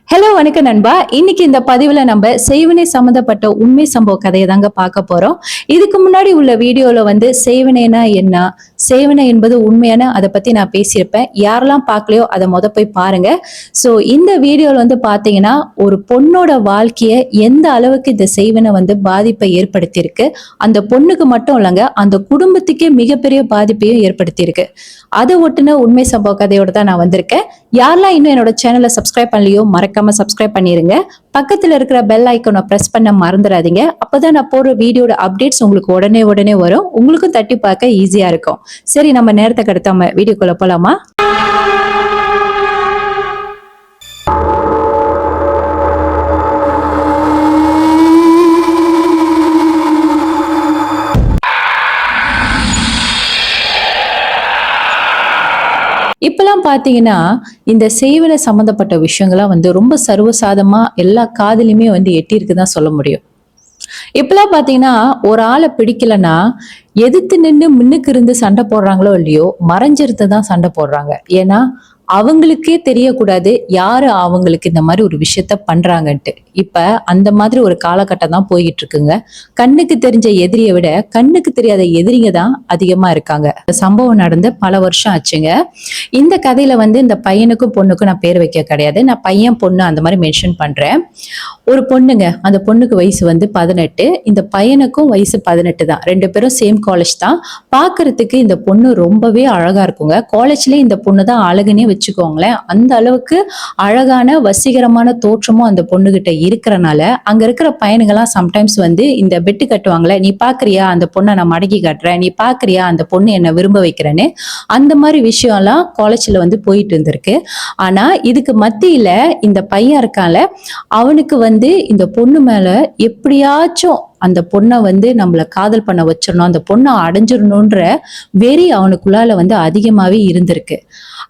Hello வணக்கம் நண்பா. இன்னைக்கு இந்த பதிவுல நம்ம செய்வினை சம்பந்தப்பட்ட உண்மை சம்பவ கதையை தாங்க பார்க்க போறோம். இதுக்கு முன்னாடி உள்ள வீடியோல செய்வினைனா என்ன, செய்வினை என்பது உண்மையான அதை பத்தி நான் பேசியிருப்பேன். யாரெல்லாம் பார்க்கலையோ அதை போய் பாருங்க. சோ இந்த வீடியோல பாத்தீங்கன்னா ஒரு பொண்ணோட வாழ்க்கைய எந்த அளவுக்கு இந்த செய்வினை பாதிப்பை ஏற்படுத்தியிருக்கு, அந்த பொண்ணுக்கு மட்டும் இல்லைங்க, அந்த குடும்பத்துக்கே மிகப்பெரிய பாதிப்பையும் ஏற்படுத்தியிருக்கு. அதை ஒட்டுன உண்மை சம்பவ கதையோட தான் நான் வந்திருக்கேன். யாரெல்லாம் இன்னும் என்னோட சேனலை சப்ஸ்கிரைப் பண்ணலையோ மறக்காம சப்ஸ்கிரைப் பண்ணிருங்க. பக்கத்துல இருக்கிற பெல் ஐக்கானை பிரஸ் பண்ண மறந்துடாதீங்க. அப்பதான் நான் போடுற வீடியோட அப்டேட்ஸ் உங்களுக்கு உடனே உடனே வரும். உங்களுக்கும் தட்டி பார்க்க ஈஸியா இருக்கும். சரி, நம்ம நேரத்தை கடத்தாம வீடியோக்குள்ள போலாமா? இப்பெல்லாம் பாத்தீங்கன்னா இந்த செய்வினை சம்பந்தப்பட்ட விஷயங்கள்லாம் ரொம்ப சர்வசாதமா எல்லா காதலையுமே எட்டி இருக்குதான் சொல்ல முடியும். இப்பெல்லாம் பாத்தீங்கன்னா ஒரு ஆளை பிடிக்கலன்னா எதிர்த்து நின்று முன்னுக்கு இருந்து சண்டை போடுறாங்களோ இல்லையோ, மறைஞ்சிருந்து தான் சண்டை போடுறாங்க. ஏன்னா அவங்களுக்கே தெரியக்கூடாது யாரு அவங்களுக்கு இந்த மாதிரி ஒரு விஷயத்த பண்றாங்கன்ட்டு. இப்ப அந்த மாதிரி ஒரு காலகட்டம் தான் போய்கிட்டு இருக்குங்க. கண்ணுக்கு தெரிஞ்ச எதிரியை விட கண்ணுக்கு தெரியாத எதிரிங்க தான் அதிகமா இருக்காங்க. சம்பவம் நடந்து பல வருஷம் ஆச்சுங்க. இந்த கதையில இந்த பையனுக்கும் பொண்ணுக்கும் நான் பேர் வைக்க கிடையாது. நான் பையன் பொண்ணு அந்த மாதிரி மென்ஷன் பண்றேன். ஒரு பொண்ணுங்க, அந்த பொண்ணுக்கு வயசு 18, இந்த பையனுக்கும் வயசு 18 தான். ரெண்டு பேரும் சேம் காலேஜ் தான். பாக்குறதுக்கு இந்த பொண்ணு ரொம்பவே அழகா இருக்குங்க. காலேஜ்லயே இந்த பொண்ணு தான் அழகுனே வச்சுக்கோங்களேன். அந்த அளவுக்கு அழகான வசீகரமான தோற்றமும் அந்த பொண்ணு கிட்ட இருக்கிறனால அங்க இருக்கிற பையனுங்கெல்லாம் சம்டைம்ஸ் இந்த பெட்டு கட்டுவாங்களே, நீ பாக்குறியா அந்த பொண்ணை நான் மடக்கி காட்டுறேன், நீ பாக்குறியா அந்த பொண்ணு என்ன விரும்ப வைக்கிறேன்னு, அந்த மாதிரி விஷயம் எல்லாம் காலேஜ்ல போயிட்டு இருந்திருக்கு. ஆனா இதுக்கு மத்தியில இந்த பையன் இருக்கால, அவனுக்கு இந்த பொண்ணு மேல எப்படியாச்சும் அந்த பொண்ணை நம்மள காதல் பண்ண வச்சிடணும், அந்த பொண்ணை அடைஞ்சிடணும்ன்ற வெறி அவனுக்குள்ளால அதிகமாவே இருந்திருக்கு.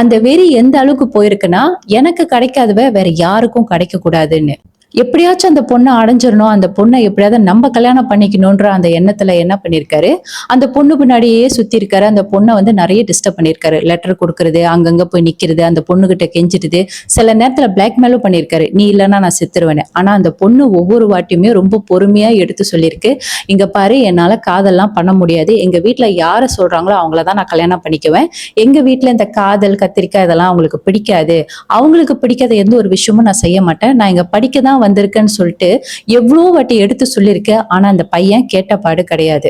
அந்த வெறி எந்த அளவுக்கு போயிருக்குன்னா, எனக்கு கிடைக்காதவ வேற யாருக்கும் கிடைக்க கூடாதுன்னு, எப்படியாச்சும் அந்த பொண்ணை அடைஞ்சிடணும், அந்த பொண்ணை எப்படியாவது நம்ம கல்யாணம் பண்ணிக்கணும்ன்ற அந்த எண்ணத்துல என்ன பண்ணிருக்காரு, அந்த பொண்ணு பின்னாடியே சுத்தி இருக்காரு. அந்த பொண்ணை நிறைய டிஸ்டர்ப் பண்ணிருக்காரு. லெட்டர் கொடுக்கறது, அங்கங்க போய் நிக்கிறது, அந்த பொண்ணு கிட்ட கெஞ்சிடுது, சில நேரத்துல பிளாக்மெயிலும் பண்ணிருக்காரு, நீ இல்லைன்னா நான் செத்துருவேன்னு. ஆனா அந்த பொண்ணு ஒவ்வொரு வாட்டியுமே ரொம்ப பொறுமையா எடுத்து சொல்லியிருக்கு, இங்க பாரு என்னால காதல்லாம் பண்ண முடியாது, எங்க வீட்டுல யார சொல்றாங்களோ அவங்களதான் நான் கல்யாணம் பண்ணிக்குவேன், எங்க வீட்டுல இந்த காதல் கத்திரிக்காய் இதெல்லாம் அவங்களுக்கு பிடிக்காது, அவங்களுக்கு பிடிக்காத எந்த ஒரு விஷயமும் நான் செய்ய மாட்டேன், நான் இங்க படிக்கதான் வந்திருக்கேன்னு சொல்லிட்டு எவ்வளவு வாட்டி எடுத்து சொல்லியிருக்க. ஆனா அந்த பையன் கேட்ட பாடு கிடையாது.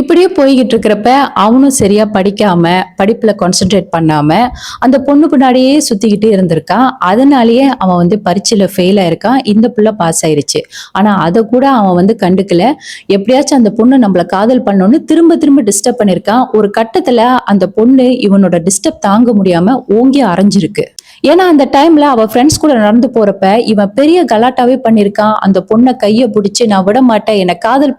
இப்படியே போய்கிட்டு இருக்கிறப்ப அவனும் சரியா படிக்காம, படிப்புல கான்சென்ட்ரேட் பண்ணாம அந்த பொண்ணு பின்னாடியே சுத்திக்கிட்டு இருந்திருக்கான். அதனாலேயே அவன் பரீட்சையில ஃபெயில் ஆயிருக்கான். இந்த புள்ள பாஸ் ஆயிருச்சு. ஆனா அதை கூட அவன் கண்டுக்கல. எப்படியாச்சும் அந்த பொண்ணு நம்மள காதல் பண்ணணும்னு திரும்ப திரும்ப டிஸ்டர்ப் பண்ணிருக்கான். ஒரு கட்டத்துல அந்த பொண்ணு இவனோட டிஸ்டர்ப் தாங்க முடியாம ஓங்கி அரைஞ்சிருக்கு. ஏன்னா அந்த டைம்ல அவ ஃப்ரெண்ட்ஸ் கூட நடந்து போறப்ப இவன் பெரிய கலாட்டாவே பண்ணிருக்கான். அந்த பொண்ணை கைய பிடிச்சு நான் விட மாட்டேன், என்னை காதல்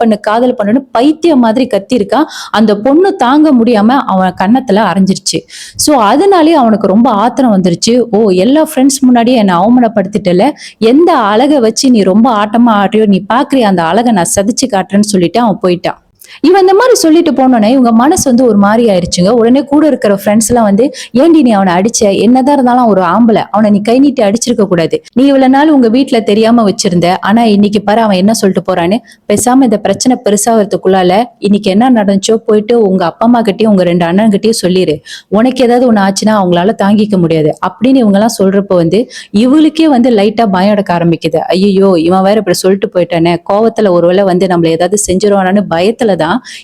பண்ணுன்னு பைத்தியம் மாதிரி கத்திருக்கான். அந்த பொண்ணு தாங்க முடியாம அவன் கன்னத்துல அரைஞ்சிருச்சு. சோ அதனாலேயே அவனுக்கு ரொம்ப ஆத்திரம் வந்துருச்சு. ஓ, எல்லா ஃப்ரெண்ட்ஸ் முன்னாடியே என்னை அவமானப்படுத்திட்டல, எந்த அழகை வச்சு நீ ரொம்ப ஆட்டமா ஆடுறியோ, நீ பாக்குறிய அந்த அழகை நான் சதிச்சு காட்டுறேன்னு சொல்லிட்டு அவன் போயிட்டான். இவன் இந்த மாதிரி சொல்லிட்டு போனோன்னே இவங்க மனசு ஒரு மாதிரி ஆயிடுச்சுங்க. உடனே கூட இருக்கிற ஃப்ரெண்ட்ஸ் எல்லாம் ஏண்டி நீ அவனை அடிச்ச, என்னதான் இருந்தாலும் ஒரு ஆம்பளை, அவனை நீ கை நீட்டி அடிச்சிருக்க கூடாது, நீ இவ்வளவு நாள் உங்க வீட்டுல தெரியாம வச்சிருந்த, ஆனா இன்னைக்கு பாரு அவன் என்ன சொல்லிட்டு போறான்னு, பேசாம இந்த பிரச்சனை பெருசாகிறதுக்குள்ளால இன்னைக்கு என்ன நடந்துச்சோ போயிட்டு உங்க அப்பா அம்மா கிட்டயும் உங்க 2 அண்ணன் கிட்டயும் சொல்லிரு, உனக்கு ஏதாவது ஒண்ணு ஆச்சுன்னா அவங்களால தாங்கிக்க முடியாது அப்படின்னு இவங்க எல்லாம் சொல்றப்ப இவளுக்கே லைட்டா பயம் எடுக்க ஆரம்பிக்குது. ஐயோ, இவன் வேற இப்படி சொல்லிட்டு போயிட்டானே, கோவத்துல ஒருவேளை நம்மள ஏதாவது செஞ்சிருவானான்னு பயத்துலதான்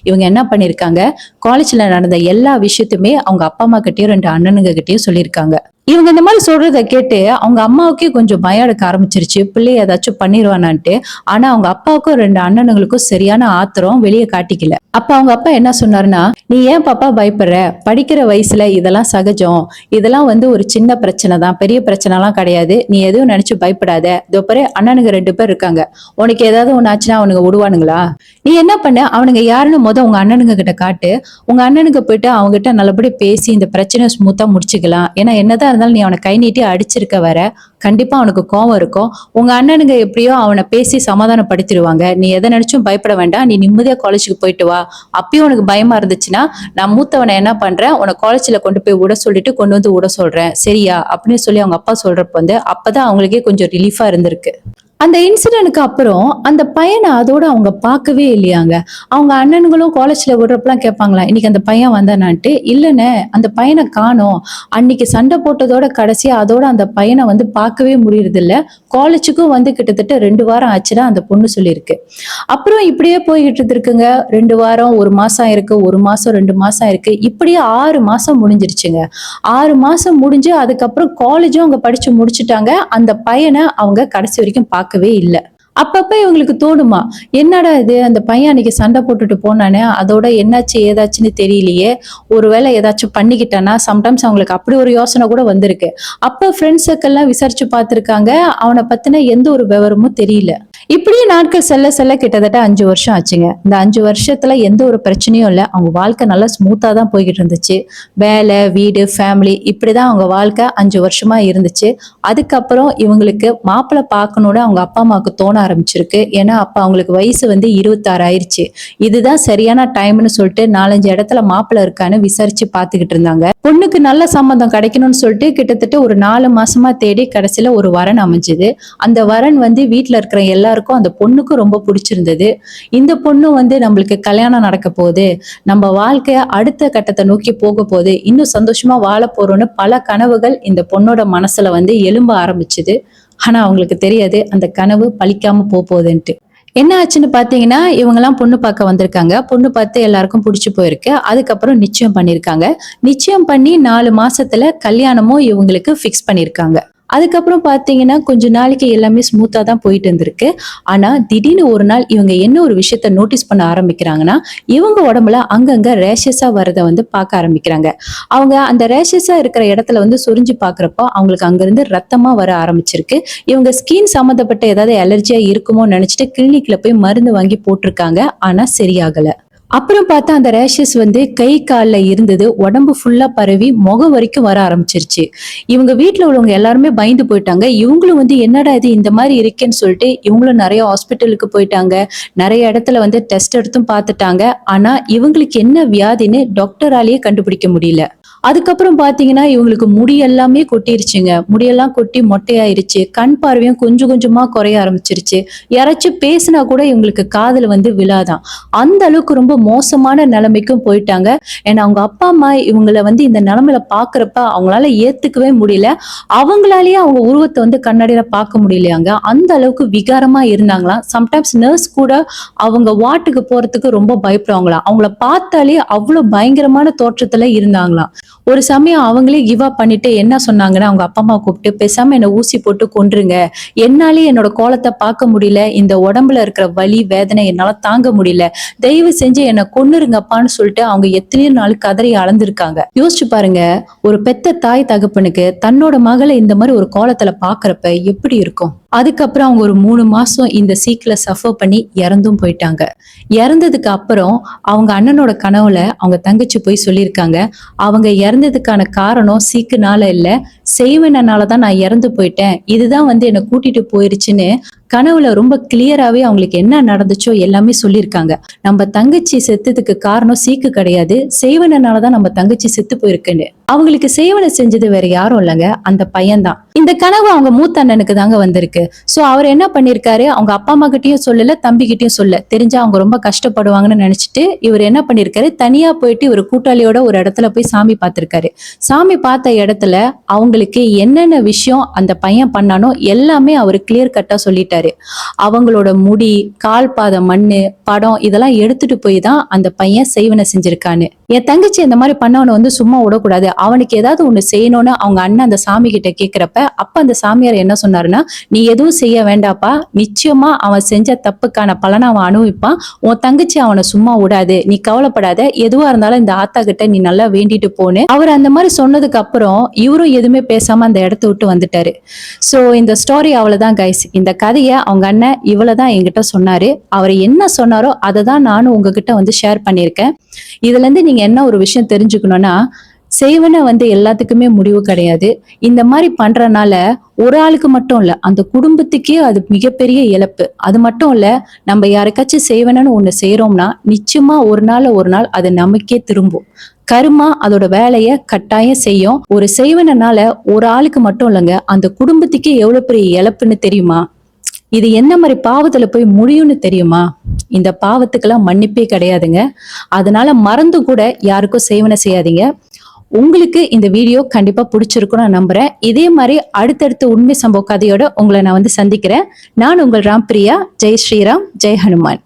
இவங்க என்ன பண்ணிருக்காங்க, காலேஜ்ல நடந்த எல்லா விஷயத்துமே அவங்க அப்பா அம்மா கிட்டயும் 2 அண்ணனுங்க கிட்டயும் சொல்லியிருக்காங்க. இவங்க இந்த மாதிரி சொல்றத கேட்டு அவங்க அம்மாவுக்கே கொஞ்சம் பயம் எடுக்க ஆரம்பிச்சிருச்சு, பிள்ளை ஏதாச்சும் பண்ணிடுவானான்ட்டு. ஆனா அவங்க அப்பாவுக்கும் 2 அண்ணனுங்களுக்கும் சரியான ஆத்திரம் வெளியே காட்டிக்கல. அப்ப அவங்க அப்பா என்ன சொன்னாருன்னா, நீ ஏன் பாப்பா பயப்படுற, படிக்கிற வயசுல இதெல்லாம் சகஜம், இதெல்லாம் ஒரு சின்ன பிரச்சனை தான், பெரிய பிரச்சனை எல்லாம் கிடையாது, நீ எதுவும் நினைச்சு பயப்படாத, இதோ பாரு அண்ணனுங்க 2 பேர் இருக்காங்க, உனக்கு ஏதாவது ஒண்ணு ஆச்சுன்னா அவனுங்க விடுவானுங்களா, நீ என்ன பண்ண, அவனுங்க யாருன்னு உங்க அண்ணனுங்க கிட்ட காட்டு, உங்க அண்ணனுக்கு போயிட்டு அவங்க கிட்ட நல்லபடி பேசி இந்த பிரச்சனை ஸ்மூத்தா முடிச்சுக்கலாம், ஏன்னா என்னதான் இருந்தாலும் நீ அவனை கை நீட்டி அடிச்சிருக்க வர, கண்டிப்பா அவனுக்கு கோவம் இருக்கும். உங்க அண்ணனுங்க எப்படியோ அவனை பேசி சமாதானப்படுத்திடுவாங்க. நீ எதை நினைச்சும் பயப்பட வேண்டாம். நீ நிம்மதியா காலேஜுக்கு போயிட்டு வா. அப்பயும் உனக்கு பயமா இருந்துச்சுன்னா நான் மூத்தவனை என்ன பண்றேன், உன்னை காலேஜ்ல கொண்டு போய் விட சொல்லிட்டு கொண்டு வந்து விட சொல்றேன், சரியா அப்படின்னு சொல்லி அவங்க அப்பா சொல்றப்ப வந்து அப்பதான் அவங்களுக்கே கொஞ்சம் ரிலீஃபா இருந்திருக்கு. அந்த இன்சிடென்ட்க்கு அப்புறம் அந்த பையனை அதோட அவங்க பார்க்கவே இல்லையாங்க. அவங்க அண்ணனுங்களும் காலேஜ்ல விடுறப்பலாம் கேட்பாங்களா, இன்னைக்கு அந்த பையன் வந்தானான்ட்டு. இல்லைண்ணே, அந்த பையனை காணோம். அன்னைக்கு சண்டை போட்டதோட கடைசியா அதோட அந்த பையனை வந்து பார்க்கவே முடியறது இல்ல. காலேஜுக்கும் வந்து கிட்டத்தட்ட 2 வாரம் ஆச்சுன்னா அந்த பொண்ணு சொல்லியிருக்கு. அப்புறம் இப்படியே போய்கிட்டு இருக்குங்க. 2 வாரம், 1 மாசம் இருக்கு, 1 மாசம், 2 மாசம் இருக்கு. இப்படியே 6 மாசம் முடிஞ்சிருச்சுங்க. 6 மாசம் முடிஞ்சு அதுக்கப்புறம் காலேஜும் அவங்க படிச்சு முடிச்சுட்டாங்க. அந்த பையனை அவங்க கடைசி வரைக்கும் பார்க்கவே இல்ல. அப்பப்ப இவங்களுக்கு தோணுமா, என்னடா இது, அந்த பையன் அன்னைக்கு சண்டை போட்டுட்டு போனானே, அதோட என்னாச்சு ஏதாச்சுன்னு தெரியலையே, ஒருவேளை ஏதாச்சும் பண்ணிக்கிட்டானா. சம்டைம்ஸ் அவங்களுக்கு அப்படி ஒரு யோசனை கூட வந்திருக்கு. அப்ப ஃப்ரெண்ட்ஸ் சர்க்கிள்லாம் விசாரிச்சு பார்த்திருக்காங்க. அவனை பத்தின எந்த ஒரு விவரமும் தெரியல. இப்படியே நாட்கள் செல்ல செல்ல கிட்டத்தட்ட 5 வருஷம் ஆச்சுங்க. இந்த 5 வருஷத்துல எந்த ஒரு பிரச்சனையும் இல்ல. அவங்க வாழ்க்கை நல்லா ஸ்மூத்தா தான் போய்கிட்டு இருந்துச்சு. வேலை, வீடு, ஃபேமிலி இப்படிதான் அவங்க வாழ்க்கை 5 வருஷமா இருந்துச்சு. அதுக்கப்புறம் இவங்களுக்கு மாப்பிள்ளை பார்க்கணும்னு அவங்க அப்பா அம்மாவுக்கு தோண ஆரம்பிச்சிருக்கு. ஏன்னா அப்ப அவங்களுக்கு வயசு வந்து 26 ஆயிருச்சு. இதுதான் சரியான டைம்னு சொல்லிட்டு 4-5 இடத்துல மாப்பிள்ளை இருக்கான்னு விசாரிச்சு பாத்துக்கிட்டு இருந்தாங்க. பொண்ணுக்கு நல்ல சம்பந்தம் கிடைக்கணும்னு சொல்லிட்டு கிட்டத்தட்ட ஒரு 4 மாசமா தேடி கடைசியில ஒரு வரன் அமைஞ்சது. அந்த வரன் வந்து வீட்டுல இருக்கிற எல்லாருக்கும் அந்த பொண்ணுக்கும் ரொம்ப பிடிச்சிருந்தது. இந்த பொண்ணு வந்து நம்மளுக்கு கல்யாணம் நடக்க போகுது, நம்ம வாழ்க்கைய அடுத்த கட்டத்தை நோக்கி போக போகுது, இன்னும் சந்தோஷமா வாழ போறோம்னு பல கனவுகள் இந்த பொண்ணோட மனசுல வந்து எழும்ப ஆரம்பிச்சுது. ஆனா அவங்களுக்கு தெரியாது அந்த கனவு பலிக்காம போகுதுன்ட்டு. என்ன ஆச்சுன்னு பாத்தீங்கன்னா, இவங்க எல்லாம் பொண்ணு பார்க்க வந்திருக்காங்க. பொண்ணு பார்த்து எல்லாருக்கும் பிடிச்சு போயிருக்கு. அதுக்கப்புறம் நிச்சயம் பண்ணிருக்காங்க. நிச்சயம் பண்ணி 4 மாசத்துல கல்யாணமும் இவங்களுக்கு பிக்ஸ் பண்ணிருக்காங்க. அதுக்கப்புறம் பாத்தீங்கன்னா கொஞ்ச நாளைக்கு எல்லாமே ஸ்மூத்தா தான் போயிட்டு இருந்திருக்கு. ஆனா திடீர்னு ஒரு நாள் இவங்க என்ன ஒரு விஷயத்த நோட்டீஸ் பண்ண ஆரம்பிக்கிறாங்கன்னா, இவங்க உடம்புல அங்கங்க ரேஷஸா வரத வந்து பார்க்க ஆரம்பிக்கிறாங்க. அவங்க அந்த ரேஷஸா இருக்கிற இடத்துல வந்து சொரிஞ்சு பாக்குறப்போ அவங்களுக்கு அங்கிருந்து ரத்தமா வர ஆரம்பிச்சிருக்கு. இவங்க ஸ்கின் சம்பந்தப்பட்ட ஏதாவது அலர்ஜியா இருக்குமோ நினைச்சிட்டு கிளினிக்ல போய் மருந்து வாங்கி போட்டிருக்காங்க. ஆனா சரியாகல. அப்புறம் பார்த்தா அந்த ரேஷஸ் வந்து கை கால்ல இருந்தது, உடம்பு ஃபுல்லா பரவி முகம் வரைக்கும் வர ஆரம்பிச்சிருச்சு. இவங்க வீட்டுல உள்ளவங்க எல்லாருமே பயந்து போயிட்டாங்க. இவங்களும் வந்து என்னடா இது இந்த மாதிரி இருக்கேன்னு சொல்லிட்டு இவங்களும் நிறைய ஹாஸ்பிட்டலுக்கு போயிட்டாங்க. நிறைய இடத்துல வந்து டெஸ்ட் எடுத்தும் பார்த்துட்டாங்க. ஆனா இவங்களுக்கு என்ன வியாதின்னு டாக்டராலேயே கண்டுபிடிக்க முடியல. அதுக்கப்புறம் பாத்தீங்கன்னா இவங்களுக்கு முடி எல்லாமே கொட்டிருச்சுங்க. முடியெல்லாம் கொட்டி மொட்டையாயிருச்சு. கண் பார்வையும் கொஞ்சம் கொஞ்சமா குறைய ஆரம்பிச்சிருச்சு. யாராச்சும் பேசினா கூட இவங்களுக்கு காதுல வந்து விழாதான். அந்த அளவுக்கு ரொம்ப மோசமான நிலைமைக்கும் போயிட்டாங்க. ஏன்னா அவங்க அப்பா அம்மா இவங்களை வந்து இந்த நிலைமையில பாக்குறப்ப அவங்களால ஏத்துக்கவே முடியல. அவங்களாலேயே அவங்க உருவத்தை வந்து கண்ணாடியில பார்க்க முடியலையாங்க. அந்த அளவுக்கு விகாரமா இருந்தாங்களாம். சம்டைம்ஸ் நர்ஸ் கூட அவங்க வாட்டுக்கு போறதுக்கு ரொம்ப பயப்படுவாங்களாம். அவங்கள பார்த்தாலே அவ்வளவு பயங்கரமான தோற்றத்துல இருந்தாங்களாம். ஒரு சமயம் அவங்களே கிவ் அப் பண்ணிட்டு என்ன சொன்னாங்கன்னா, அவங்க அப்பா அம்மா கூப்பிட்டு பேசாம என்ன ஊசி போட்டு கொன்றுங்க, என்னாலே என்னோட கோலத்தை பார்க்க முடியல, இந்த உடம்புல இருக்கிற வலி வேதனை என்னால தாங்க முடியல, தயவு செஞ்சு என்ன கொன்னுருங்கப்பான்னு சொல்லிட்டு அவங்க எத்தனையோ நாள் கதறி அளந்திருக்காங்க. யோசிச்சு பாருங்க, ஒரு பெத்த தாய் தகப்பனுக்கு தன்னோட மகளை இந்த மாதிரி ஒரு கோலத்துல பாக்குறப்ப எப்படி இருக்கும். அதுக்கப்புறம் அவங்க ஒரு 3 மாசம் இந்த சீக்ல சஃபர் பண்ணி இறந்தும் போயிட்டாங்க. இறந்ததுக்கு அப்புறம் அவங்க அண்ணனோட கனவுல அவங்க தங்கச்சி போய் சொல்லியிருக்காங்க, அவங்க இறந்ததுக்கான காரணம் சீக்குனால இல்ல, செய்வனாலதான் நான் இறந்து போயிட்டேன், இதுதான் வந்து என்னை கூட்டிட்டு போயிருச்சுன்னு கனவுல ரொம்ப கிளியராவே அவங்களுக்கு என்ன நடந்துச்சோ எல்லாமே சொல்லியிருக்காங்க. நம்ம தங்கச்சி செத்ததுக்கு காரணம் சீக்கு கிடையாது, செய்வனாலதான் நம்ம தங்கச்சி செத்து போயிருக்குன்னு. அவங்களுக்கு செய்வனை செஞ்சது வேற யாரும் இல்லைங்க, அந்த பையன்தான். இந்த கனவு அவங்க மூத்த அண்ணனுக்கு தாங்க வந்திருக்கு. சோ அவர் என்ன பண்ணிருக்காரு, அவங்க அப்பா அம்மா கிட்டயும் சொல்லல, தம்பி கிட்டயும் சொல்ல, தெரிஞ்சா அவங்க ரொம்ப கஷ்டப்படுவாங்கன்னு நினைச்சிட்டு இவர் என்ன பண்ணிருக்காரு, தனியா போயிட்டு இவர் கூட்டாளியோட ஒரு இடத்துல போய் சாமி பார்த்திருக்காரு. சாமி பார்த்த இடத்துல அவங்களுக்கு என்னென்ன விஷயம் அந்த பையன் பண்ணானோ எல்லாமே அவர் கிளியர் கட்டா சொல்லிட்டாரு. அவங்களோட முடி, கால் பாத மண்ணு, படம் இதெல்லாம் எடுத்துட்டு போய் தான் அந்த பையன் செய்வனை செஞ்சிருக்கான்னு. என் தங்கச்சி இந்த மாதிரி பண்ணவனை வந்து சும்மா விடக்கூடாது, அவனுக்கு ஏதாவது ஒண்ணு செய்யணும்னு அவங்க அண்ணன் அந்த சாமி கிட்ட கேக்குறப்ப அப்ப அந்த சாமியார் என்ன சொன்னாருன்னா, நீ எதுவும் செய்ய வேண்டாப்பா, நிச்சயமா அவன் செஞ்ச தப்புக்கான பலனை அவன் அனுபவிப்பான், உன் தங்கச்சி அவனை சும்மா விடாது, நீ கவலைப்படாத, எதுவா இருந்தாலும் இந்த ஆத்தா கிட்ட நீ நல்லா வேண்டிட்டு போன்னு அவர் அந்த மாதிரி சொன்னதுக்கு அப்புறம் இவரும் எதுவுமே பேசாம அந்த இடத்த விட்டு வந்துட்டாரு. சோ இந்த ஸ்டோரி அவ்வளவுதான் கைஸ். இந்த கதையை அவங்க அண்ணன் இவ்வளவுதான் என்கிட்ட சொன்னாரு. அவர் என்ன சொன்னாரோ அதை தான் நானும் உங்ககிட்ட வந்து ஷேர் பண்ணியிருக்கேன். இதுல இருந்து நீங்க என்ன ஒரு விஷயம் தெரிஞ்சுக்கணும்னா, செய்வன வந்து எல்லாத்துக்குமே முடிவு கிடையாது. இந்த மாதிரி பண்றனால ஒரு ஆளுக்கு மட்டும் இல்ல, அந்த குடும்பத்துக்கே அது மிகப்பெரிய இழப்பு. அது மட்டும் இல்ல, நம்ம யாருக்காச்சும் செய்வனன்னு ஒண்ணு செய்றோம்னா, நிச்சயமா ஒரு நாள்ல ஒரு நாள் அது நமக்கே திரும்பும். கர்மா அதோட வேலைய கட்டாயம் செய்யும். ஒரு செய்வனனால ஒரு ஆளுக்கு மட்டும் இல்லங்க, அந்த குடும்பத்துக்கே எவ்வளவு பெரிய இழப்புன்னு தெரியுமா? இது என்ன மாரி பாவத்துல போய் முடியும்னு தெரியுமா? இந்த பாவத்துக்கெல்லாம் மன்னிப்பே கிடையாதுங்க. அதனால மறந்து கூட யாருக்கும் செய்வன செய்யாதீங்க. உங்களுக்கு இந்த வீடியோ கண்டிப்பா புடிச்சிருக்கும்னு நான் நம்புறேன். இதே மாரி அடுத்தடுத்த உண்மை சம்பவ கதையோட உங்கள நான் வந்து சந்திக்கிறேன். நான் உங்கள் ராம்பிரியா. ஜெய் ஸ்ரீராம், ஜெய் ஹனுமான்.